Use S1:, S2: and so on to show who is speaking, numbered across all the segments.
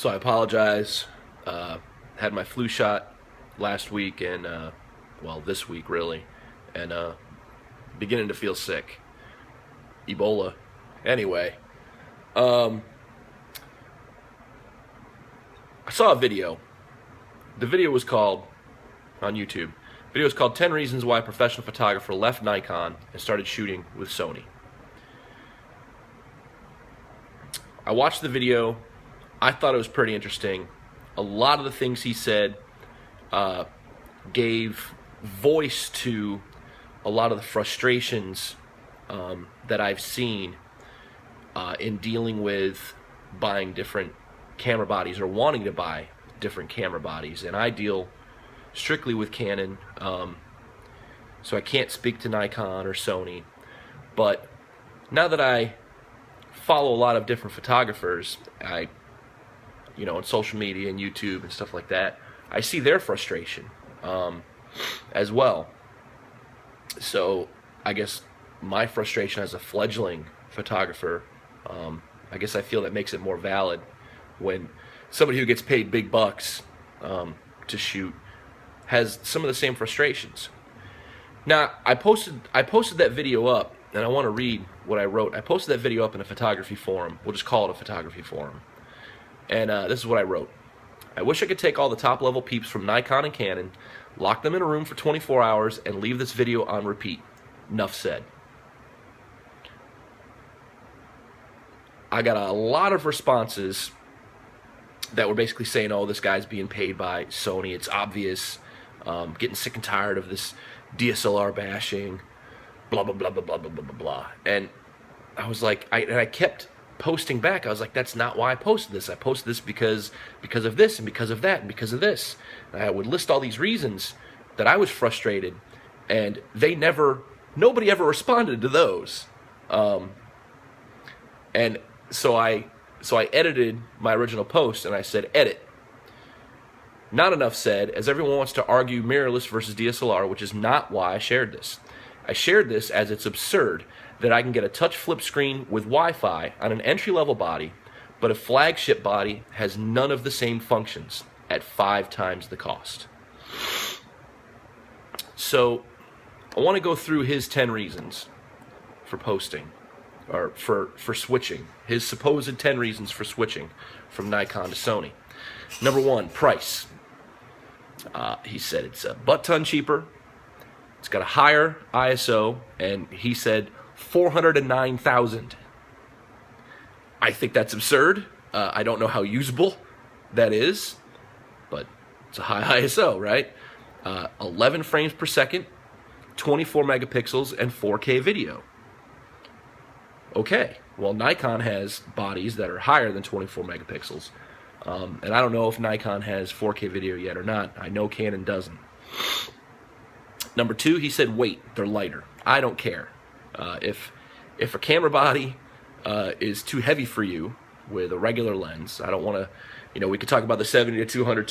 S1: So I apologize. Had my flu shot last week and, well, this week really, and beginning to feel sick. Ebola. Anyway, I saw a video. The video was called, on YouTube, the video was called 10 Reasons Why a Professional Photographer Left Nikon and Started Shooting with Sony. I watched the video. I thought it was pretty interesting. A lot of the things he said gave voice to a lot of the frustrations that I've seen in dealing with buying different camera bodies or wanting to buy different camera bodies. And I deal strictly with Canon, so I can't speak to Nikon or Sony. But now that I follow a lot of different photographers, on social media and YouTube and stuff like that, I see their frustration as well. So I guess my frustration as a fledgling photographer, I guess I feel that makes it more valid when somebody who gets paid big bucks to shoot has some of the same frustrations. Now, I posted that video up, and I want to read what I wrote. I posted that video up in a photography forum. We'll just call it a photography forum. And this is what I wrote. I wish I could take all the top-level peeps from Nikon and Canon, lock them in a room for 24 hours, and leave this video on repeat. Enough said. I got a lot of responses that were basically saying, oh, this guy's being paid by Sony. It's obvious. Getting sick and tired of this DSLR bashing. Blah, blah, blah, blah, blah, blah, blah, blah, blah. And I was like, I kept posting back. I was like, that's not why I posted this. I posted this because of this and because of that and because of this. And I would list all these reasons that I was frustrated, and nobody ever responded to those. And so I edited my original post, and I said, edit. Not enough said, as everyone wants to argue mirrorless versus DSLR, which is not why I shared this. I shared this as it's absurd that I can get a touch flip screen with Wi-Fi on an entry-level body, but a flagship body has none of the same functions at 5 times the cost. So I want to go through his 10 reasons for posting, or for switching, his supposed 10 reasons for switching from Nikon to Sony. Number 1, price. He said it's a butt-ton cheaper, it's got a higher ISO, and he said 409,000. I think that's absurd. I don't know how usable that is, but it's a high ISO, right? 11 frames per second, 24 megapixels, and 4K video. Okay, well, Nikon has bodies that are higher than 24 megapixels, and I don't know if Nikon has 4K video yet or not. I know Canon doesn't. Number 2, he said weight. They're lighter. I don't care. If a camera body is too heavy for you with a regular lens, I don't want to, we could talk about the 70-200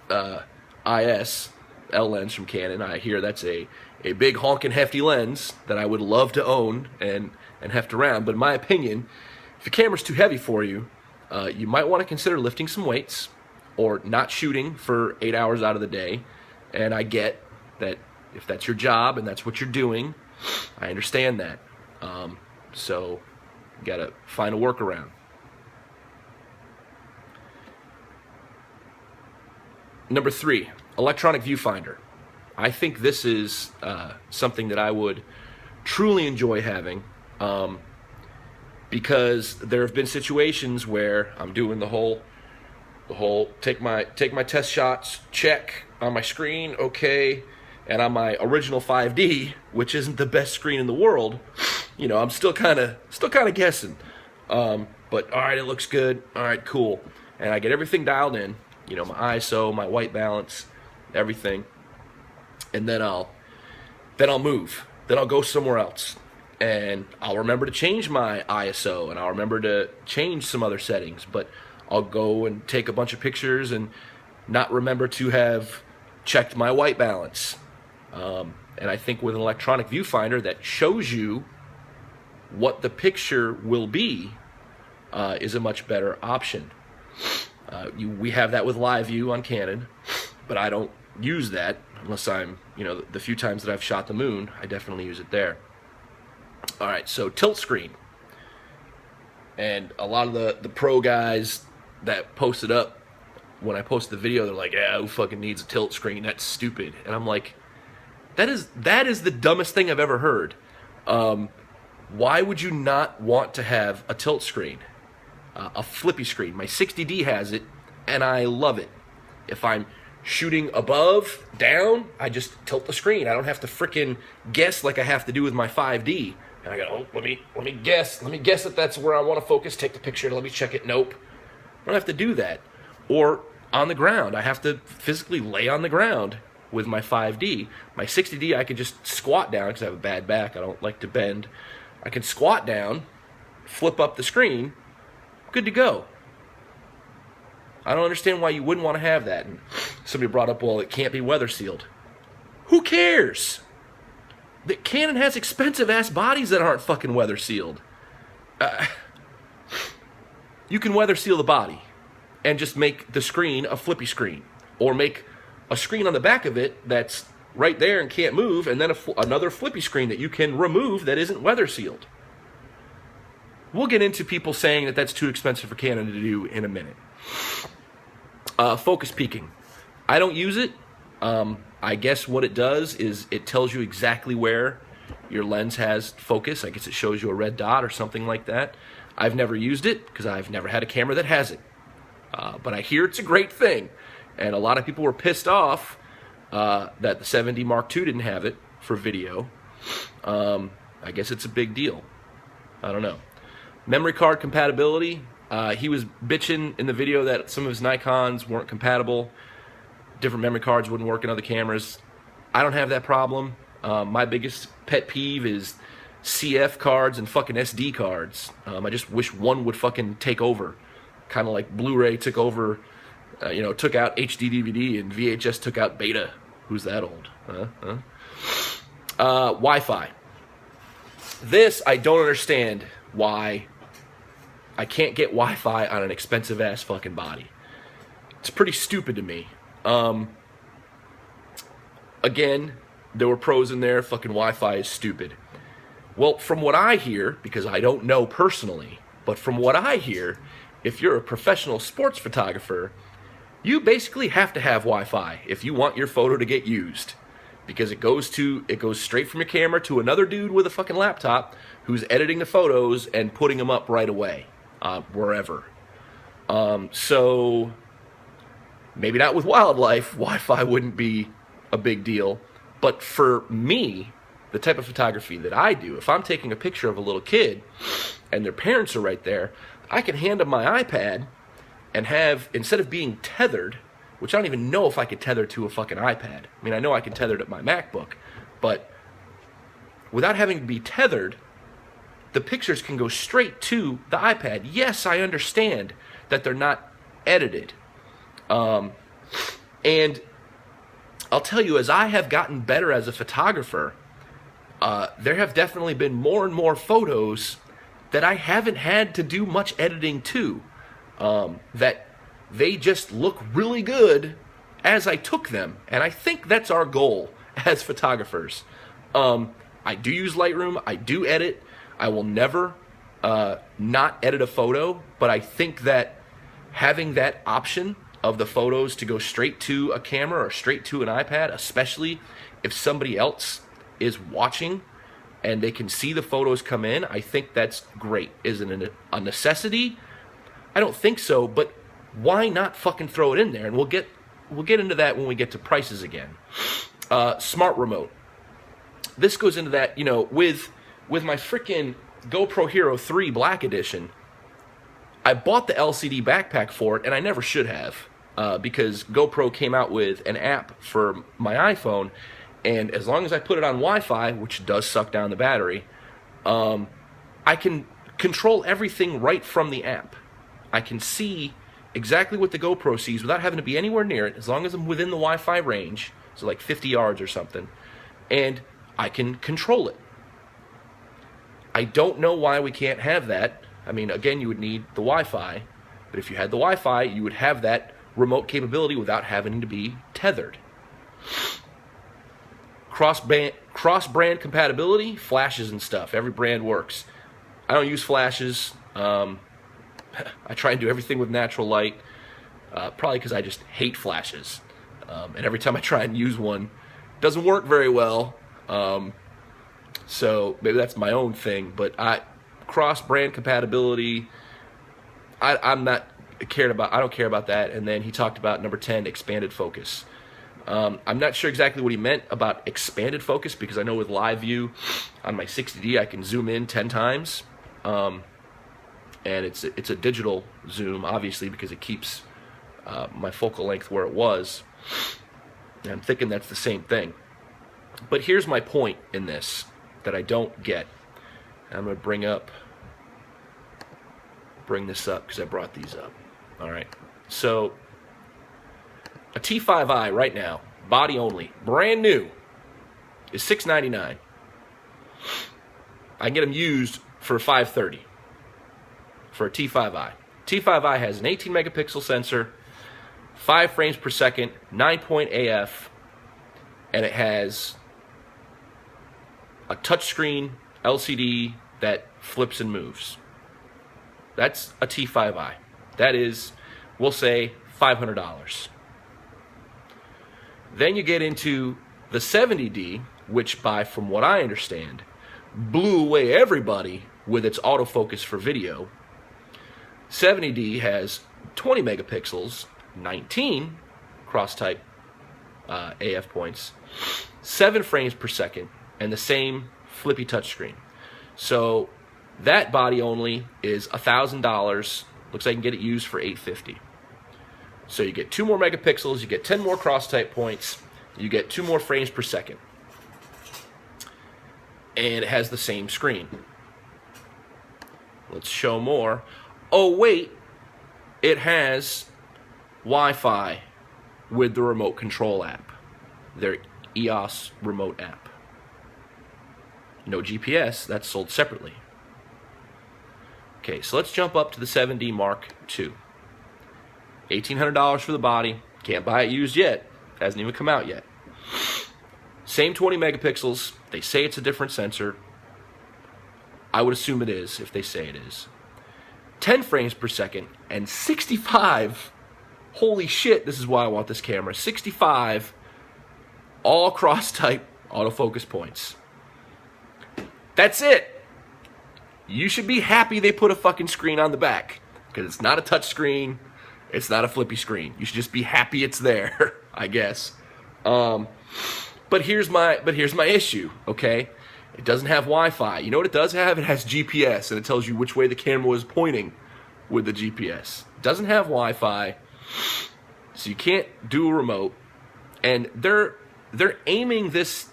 S1: 2.8 IS L lens from Canon. I hear that's a big honking hefty lens that I would love to own and heft around. But in my opinion, if the camera's too heavy for you, you might want to consider lifting some weights or not shooting for 8 hours out of the day. And I get that if that's your job and that's what you're doing, I understand that. So you gotta find a workaround. Number 3, electronic viewfinder. I think this is something that I would truly enjoy having, because there have been situations where I'm doing the whole take my test shots, check on my screen, okay, and on my original 5D, which isn't the best screen in the world, I'm still kind of guessing. But all right, it looks good. All right, cool. And I get everything dialed in, my ISO, my white balance, everything. And then I'll move. Then I'll go somewhere else. And I'll remember to change my ISO, and I'll remember to change some other settings, but I'll go and take a bunch of pictures and not remember to have checked my white balance. And I think with an electronic viewfinder that shows you what the picture will be is a much better option. We have that with live view on Canon, but I don't use that unless I'm, you know, the few times that I've shot the moon, I definitely use it there. All right, so tilt screen. And a lot of the pro guys that posted up, when I posted the video, they're like, yeah, who fucking needs a tilt screen? That's stupid. And I'm like, that is the dumbest thing I've ever heard. Why would you not want to have a tilt screen? A flippy screen. My 60D has it, and I love it. If I'm shooting above, down, I just tilt the screen. I don't have to frickin' guess like I have to do with my 5D. And I go, oh, let me guess. Let me guess that that's where I want to focus. Take the picture. Let me check it. Nope. I don't have to do that. Or on the ground. I have to physically lay on the ground with my 5D. My 60D, I can just squat down because I have a bad back. I don't like to bend. I can squat down, flip up the screen, good to go. I don't understand why you wouldn't want to have that. And somebody brought up, well, it can't be weather sealed. Who cares? The Canon has expensive-ass bodies that aren't fucking weather sealed. You can weather seal the body and just make the screen a flippy screen, or make a screen on the back of it that's right there and can't move, and then another flippy screen that you can remove that isn't weather sealed. We'll get into people saying that that's too expensive for Canon to do in a minute. Focus peaking. I don't use it. I guess what it does is it tells you exactly where your lens has focus. I guess it shows you a red dot or something like that. I've never used it because I've never had a camera that has it. But I hear it's a great thing. And a lot of people were pissed off that the 7D Mark II didn't have it for video. I guess it's a big deal. I don't know. Memory card compatibility. He was bitching in the video that some of his Nikons weren't compatible. Different memory cards wouldn't work in other cameras. I don't have that problem. My biggest pet peeve is CF cards and fucking SD cards. I just wish one would fucking take over. Kind of like Blu-ray took over, took out HD DVD and VHS took out Beta. Who's that old? Wi-Fi. This, I don't understand why I can't get Wi-Fi on an expensive-ass fucking body. It's pretty stupid to me. Again, there were pros in there. Fucking Wi-Fi is stupid. Well, from what I hear, because I don't know personally, but from what I hear, if you're a professional sports photographer, you basically have to have Wi-Fi if you want your photo to get used, because it goes straight from your camera to another dude with a fucking laptop who's editing the photos and putting them up right away, wherever. So maybe not with wildlife, Wi-Fi wouldn't be a big deal, but for me, the type of photography that I do, if I'm taking a picture of a little kid and their parents are right there, I can hand them my iPad and have, instead of being tethered, which I don't even know if I could tether to a fucking iPad. I mean, I know I can tether to my MacBook, but without having to be tethered, the pictures can go straight to the iPad. Yes, I understand that they're not edited. And I'll tell you, as I have gotten better as a photographer, there have definitely been more and more photos that I haven't had to do much editing to, that they just look really good as I took them. And I think that's our goal as photographers. I do use Lightroom. I do edit. I will never not edit a photo, but I think that having that option of the photos to go straight to a camera or straight to an iPad, especially if somebody else is watching and they can see the photos come in, I think that's great. Is it a necessity? I don't think so, but why not fucking throw it in there? And we'll get into that when we get to prices again. Smart remote. This goes into that, with my freaking GoPro Hero 3 Black Edition. I bought the LCD backpack for it, and I never should have, because GoPro came out with an app for my iPhone, and as long as I put it on Wi-Fi, which does suck down the battery, I can control everything right from the app. I can see exactly what the GoPro sees without having to be anywhere near it, as long as I'm within the Wi-Fi range, so like 50 yards or something, and I can control it. I don't know why we can't have that. I mean, again, you would need the Wi-Fi, But if you had the Wi-Fi, you would have that remote capability without having to be tethered. Cross-brand compatibility, flashes and stuff. Every brand works. I don't use flashes. I try and do everything with natural light, probably because I just hate flashes. And every time I try and use one, it doesn't work very well. So maybe that's my own thing. But cross-brand compatibility, I don't care about that. And then he talked about number 10, expanded focus. I'm not sure exactly what he meant about expanded focus, because I know with live view on my 60D I can zoom in 10 times, and it's a digital zoom, obviously, because it keeps my focal length where it was. And I'm thinking that's the same thing. But here's my point in this that I don't get. I'm going to bring this up because I brought these up. All right, so a T5i right now, body only, brand new, is $699. I can get them used for $530 for a T5i. T5i has an 18 megapixel sensor, 5 frames per second, 9-point AF, and it has a touchscreen LCD that flips and moves. That's a T5i. That is, we'll say, $500. Then you get into the 70D, which from what I understand, blew away everybody with its autofocus for video. 70D has 20 megapixels, 19 cross-type AF points, 7 frames per second, and the same flippy touchscreen. So that body only is $1,000. Looks like I can get it used for $850. So you get 2 more megapixels, you get 10 more cross-type points, you get 2 more frames per second. And it has the same screen. Let's show more. Oh wait, it has Wi-Fi with the remote control app, their EOS remote app. No GPS, that's sold separately. Okay, so let's jump up to the 7D Mark II. $1,800 for the body. Can't buy it used yet. Hasn't even come out yet. Same 20 megapixels. They say it's a different sensor. I would assume it is if they say it is. 10 frames per second and 65. Holy shit, this is why I want this camera. 65 all cross-type autofocus points. That's it. You should be happy they put a fucking screen on the back, because it's not a touch screen. It's not a flippy screen. You should just be happy it's there, I guess. But here's my issue, okay? It doesn't have Wi-Fi. You know what it does have? It has GPS, and it tells you which way the camera was pointing with the GPS. It doesn't have Wi-Fi, so you can't do a remote. And they're aiming this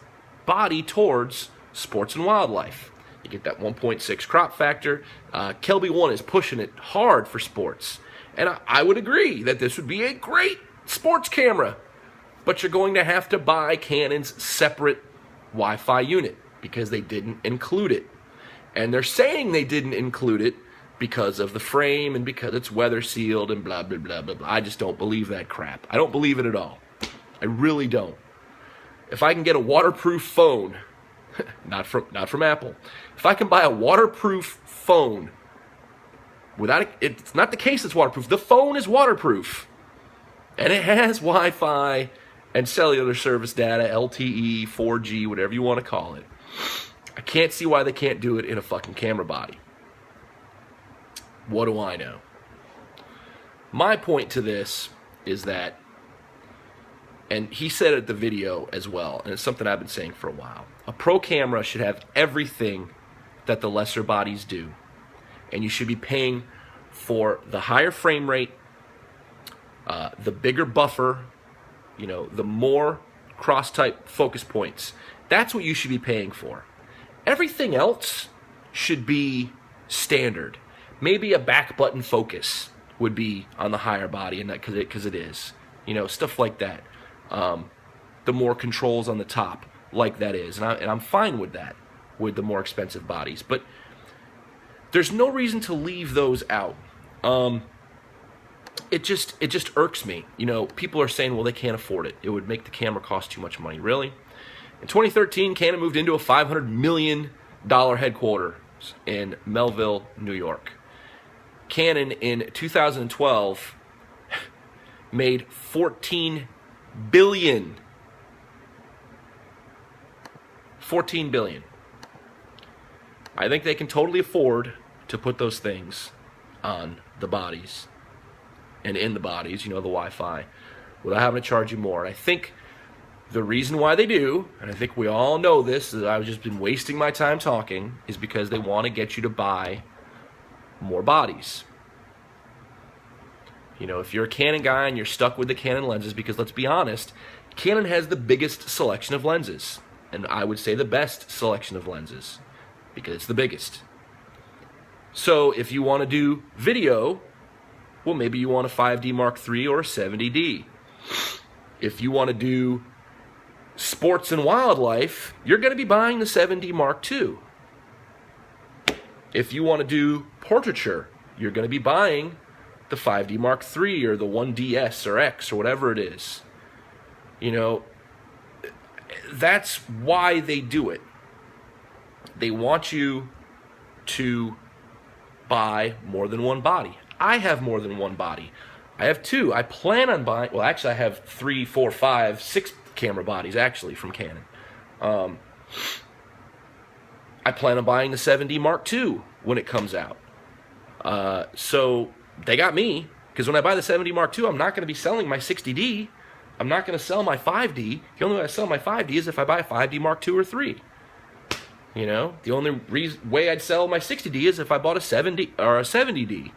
S1: body towards sports and wildlife. You get that 1.6 crop factor. Kelby One is pushing it hard for sports. And I would agree that this would be a great sports camera. But you're going to have to buy Canon's separate Wi-Fi unit because they didn't include it. And they're saying they didn't include it because of the frame and because it's weather sealed and blah, blah, blah, blah, blah. I just don't believe that crap. I don't believe it at all. I really don't. If I can get a waterproof phone, not from Apple, if I can buy a waterproof phone without it's not the case it's waterproof. The phone is waterproof. And it has Wi-Fi and cellular service data, LTE, 4G, whatever you want to call it. I can't see why they can't do it in a fucking camera body. What do I know? My point to this is that, and he said it at the video as well, and it's something I've been saying for a while, a pro camera should have everything that the lesser bodies do. And you should be paying for the higher frame rate, the bigger buffer, you know, the more cross-type focus points. That's what you should be paying for. Everything else should be standard. Maybe a back button focus would be on the higher body, and that because it is, you know, stuff like that. The more controls on the top, like that is, and I'm fine with that, with the more expensive bodies. But there's no reason to leave those out. it just irks me. You know, people are saying, well, they can't afford it. It would make the camera cost too much money. Really? In 2013, Canon moved into a $500 million headquarters in Melville, New York. Canon in 2012 made $14 billion. $14 billion. I think they can totally afford to put those things on the bodies and in the bodies, you know, the Wi-Fi, without having to charge you more. And I think the reason why they do, and I think we all know this, is I've just been wasting my time talking, is because they want to get you to buy more bodies. You know, if you're a Canon guy and you're stuck with the Canon lenses, because let's be honest, Canon has the biggest selection of lenses, and I would say the best selection of lenses, because it's the biggest. So if you want to do video, well, maybe you want a 5D Mark III or a 70D. If you want to do sports and wildlife, you're going to be buying the 7D Mark II. If you want to do portraiture, you're going to be buying the 5D Mark III or the 1DS or X or whatever it is. You know, that's why they do it. They want you to buy more than one body. I have more than one body. I have two. I plan on buying, well, actually I have 3, 4, 5, 6 camera bodies actually from Canon. I plan on buying the 7D Mark II when it comes out. So they got me, because when I buy the 7D Mark II, I'm not going to be selling my 60D. I'm not going to sell my 5D. The only way I sell my 5D is if I buy a 5D Mark II or 3. You know, the only way I'd sell my 60D is if I bought a 70 or a 70D.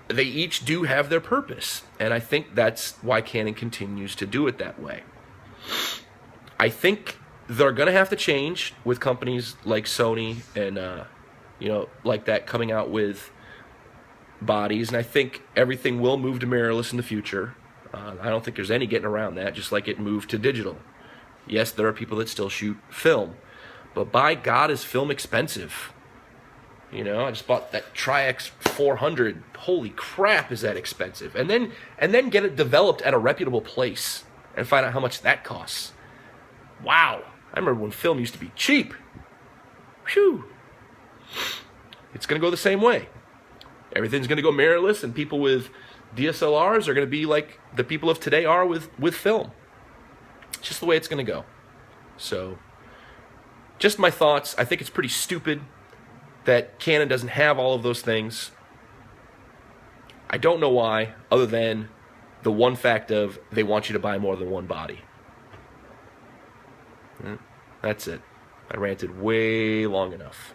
S1: They each do have their purpose, and I think that's why Canon continues to do it that way. I think they're going to have to change with companies like Sony and, you know, like that coming out with bodies, and I think everything will move to mirrorless in the future. I don't think there's any getting around that, just like it moved to digital. Yes, there are people that still shoot film, but by God, is film expensive. You know, I just bought that Tri-X 400. Holy crap, is that expensive? And then get it developed at a reputable place and find out how much that costs. Wow. I remember when film used to be cheap. Whew. It's going to go the same way. Everything's going to go mirrorless, and people with DSLRs are going to be like the people of today are with film. It's just the way it's going to go. So, just my thoughts. I think it's pretty stupid that Canon doesn't have all of those things. I don't know why, other than the one fact of they want you to buy more than one body. That's it. I ranted way long enough.